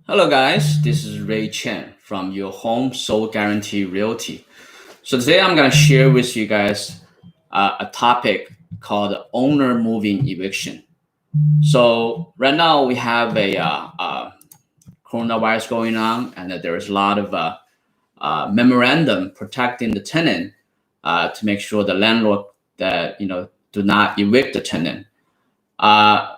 Hello guys, this is Chen from your home sold guarantee realty. So today I'm going to share with you guys a topic called owner moving eviction. So right now we have a coronavirus going on, and there is a lot of memorandum protecting the tenant to make sure the landlord that do not evict the tenant. Uh,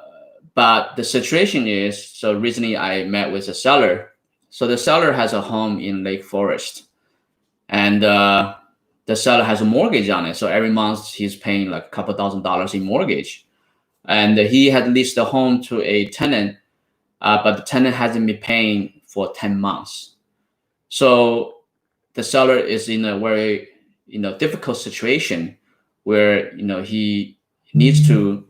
but the situation is, so recently I met with a seller. So the seller has a home in Lake Forest, and the seller has a mortgage on it. So every month he's paying like a couple $1,000s in mortgage. And he had leased the home to a tenant, but the tenant hasn't been paying for 10 months. So the seller is in a very difficult situation where he needs to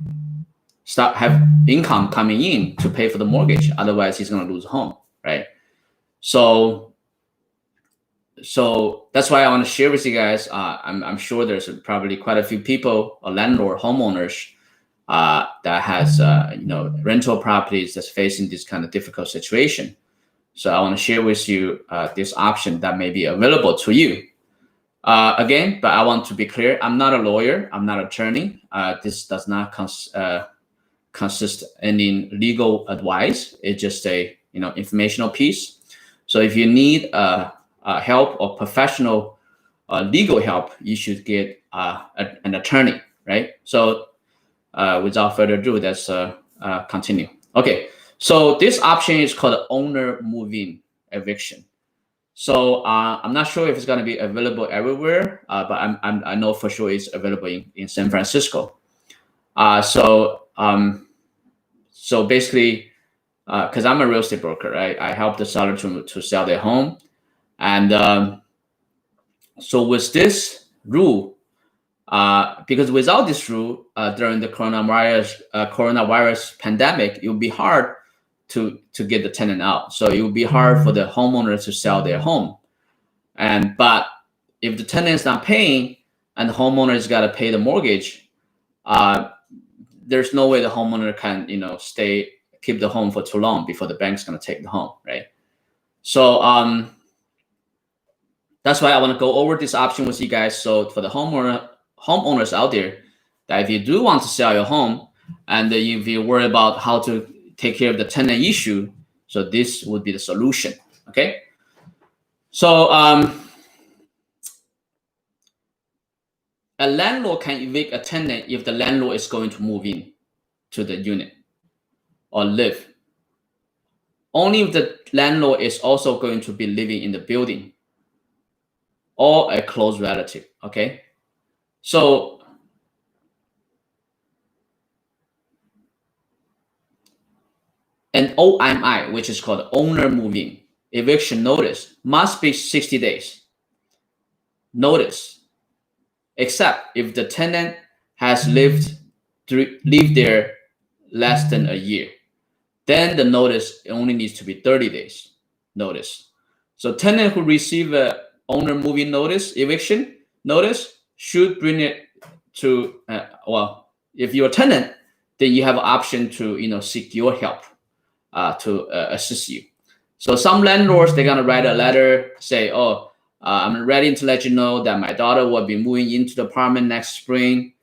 start have income coming in to pay for the mortgage. Otherwise, he's going to lose home, right? So that's why I want to share with you guys. I'm sure there's probably quite a few people, or landlord, homeowners, that has rental properties that's facing this kind of difficult situation. So I want to share with you this option that may be available to you. Again, but I want to be clear: I'm not a lawyer. I'm not an attorney. This does not consist any legal advice. It's just a informational piece. So if you need help or professional legal help, you should get an attorney, right? So without further ado, let's continue. Okay, so this option is called owner moving eviction. So I'm not sure if it's going to be available everywhere, but I know for sure it's available in San Francisco. So basically, because I'm a real estate broker, right? I help the seller to sell their home, and so with this rule, because without this rule, during the coronavirus pandemic, it would be hard to get the tenant out. So it would be hard for the homeowner to sell their home, but if the tenant is not paying and the homeowner has got to pay the mortgage, there's no way the homeowner can keep the home for too long before the bank's going to take the home, right? So that's why I want to go over this option with you guys. So for the homeowners out there, that if you do want to sell your home and if you worry about how to take care of the tenant issue, so this would be the solution. Okay, so a landlord can evict a tenant if the landlord is going to move in to the unit or live. Only if the landlord is also going to be living in the building or a close relative. Okay, so an OMI, which is called owner moving eviction notice, must be 60 days notice, except if the tenant has lived there less than a year. Then the notice only needs to be 30 days notice. So tenant who receive a owner moving notice, eviction notice, should bring it to, well, if you're a tenant, then you have an option to seek your help to assist you. So some landlords, they're gonna write a letter, say, oh, I'm ready to let you know that my daughter will be moving into the apartment next spring.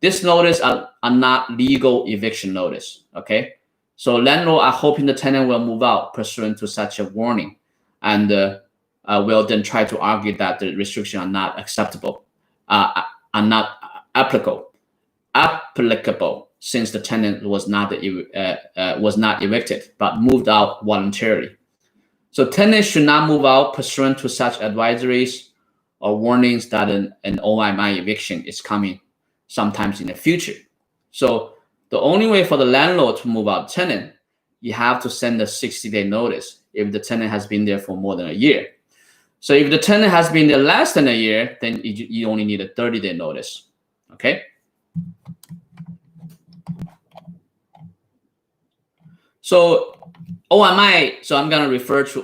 This notice are not legal eviction notice, okay? So landlord are hoping the tenant will move out pursuant to such a warning, and will then try to argue that the restrictions are not acceptable, are not applicable, since the tenant was not evicted but moved out voluntarily. So tenants should not move out pursuant to such advisories or warnings that an OMI eviction is coming sometimes in the future. So the only way for the landlord to move out tenant, you have to send a 60-day notice if the tenant has been there for more than a year. So if the tenant has been there less than a year, then you only need a 30-day notice. Okay. So OMI, so I'm going to refer to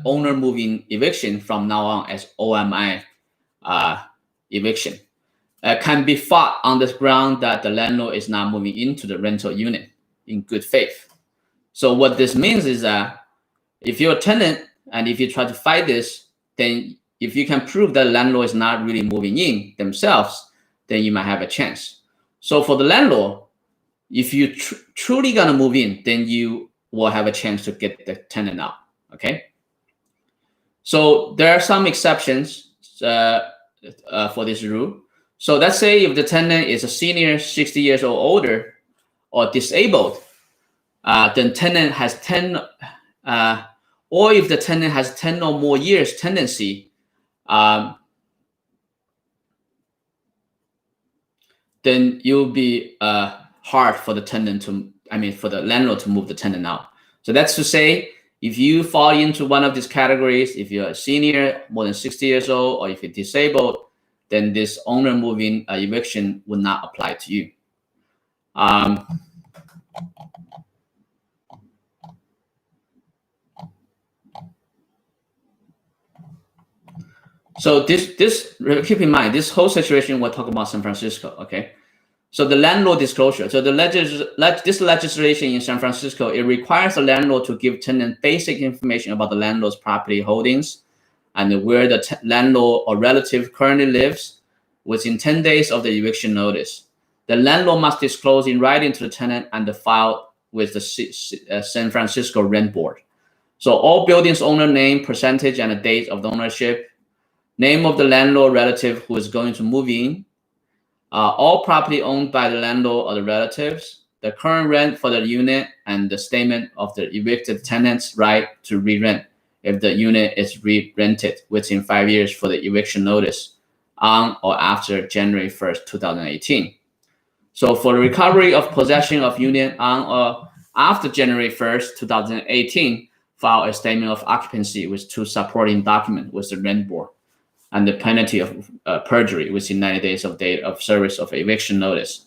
owner moving eviction from now on as OMI eviction. Can be fought on the ground that the landlord is not moving into the rental unit in good faith. So what this means is that if you're a tenant and if you try to fight this, then if you can prove that the landlord is not really moving in themselves, then you might have a chance. So for the landlord, if you truly gonna move in, then you will have a chance to get the tenant out. Okay. So there are some exceptions for this rule. So let's say if the tenant is a senior, 60 years or older, or disabled, then tenant has 10, or if the tenant has 10 or more years tenancy, then you'll be hard for the tenant to, for the landlord to move the tenant out. So that's to say, if you fall into one of these categories, if you're a senior, more than 60 years old, or if you're disabled, then this owner moving eviction would not apply to you. So this keep in mind, this whole situation we're talking about San Francisco, okay? So the landlord disclosure. So this legislation in San Francisco, it requires the landlord to give tenant basic information about the landlord's property holdings and where the landlord or relative currently lives within 10 days of the eviction notice. The landlord must disclose in writing to the tenant and file with the San Francisco Rent Board. So all buildings owner name, percentage, and the date of the ownership, name of the landlord relative who is going to move in, all property owned by the landlord or the relatives, the current rent for the unit, and the statement of the evicted tenant's right to re-rent if the unit is re-rented within 5 years for the eviction notice on or after January 1st, 2018. So for the recovery of possession of unit on or after January 1st, 2018, file a statement of occupancy with 2 supporting documents with the rent board and the penalty of perjury within 90 days of date of service of eviction notice.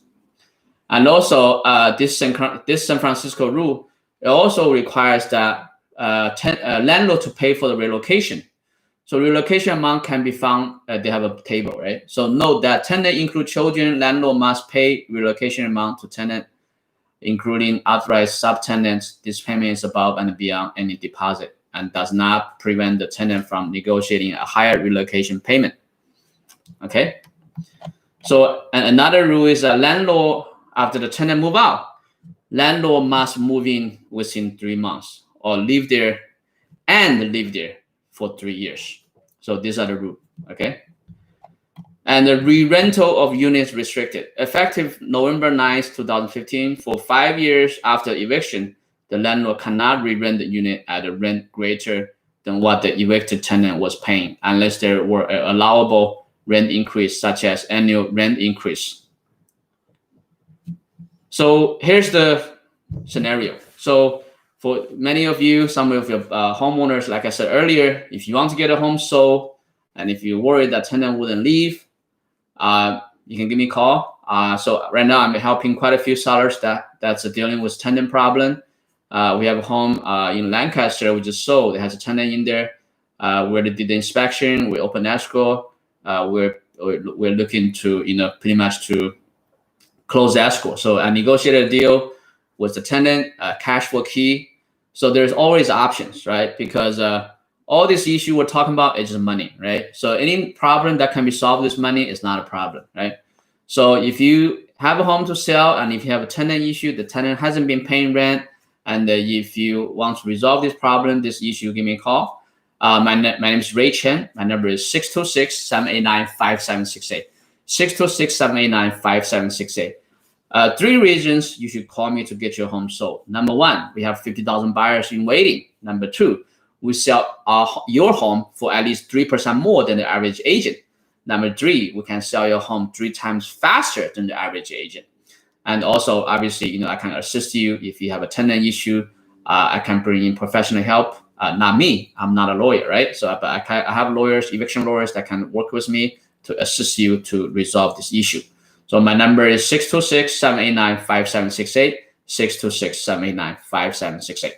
And also, this San Francisco rule, it also requires that landlord to pay for the relocation. So relocation amount can be found, they have a table, right? So note that tenant include children, landlord must pay relocation amount to tenant, including authorized subtenants. This payment is above and beyond any deposit and does not prevent the tenant from negotiating a higher relocation payment. Okay. So another rule is that landlord, after the tenant move out, landlord must move in within 3 months or live there for 3 years. So these are the rules. Okay. And the re-rental of units restricted. Effective November 9th, 2015, for 5 years after eviction, the landlord cannot re-rent the unit at a rent greater than what the evicted tenant was paying, unless there were an allowable rent increase, such as annual rent increase. So here's the scenario. So for many of you, some of your homeowners, like I said earlier, if you want to get a home sold, and if you're worried that tenant wouldn't leave, you can give me a call. So right now I'm helping quite a few sellers that's dealing with tenant problem. We have a home in Lancaster we just sold. It has a tenant in there. Where they did the inspection, we opened escrow. We're looking to pretty much to close the escrow. So I negotiated a deal with the tenant, cash for key. So there's always options, right? Because all this issue we're talking about is just money, right? So any problem that can be solved with money is not a problem, right? So if you have a home to sell and if you have a tenant issue, the tenant hasn't been paying rent, and if you want to resolve this problem, this issue, give me a call. My name is Ray Chen. My number is 626-789-5768. 626-789-5768. 3 reasons you should call me to get your home sold. Number 1, we have 50,000 buyers in waiting. Number 2, we sell your home for at least 3% more than the average agent. Number 3, we can sell your home 3 times faster than the average agent. And also, obviously, I can assist you if you have a tenant issue. I can bring in professional help. Not me. I'm not a lawyer, right? So I have lawyers, eviction lawyers that can work with me to assist you to resolve this issue. So my number is 626-789-5768, 626-789-5768.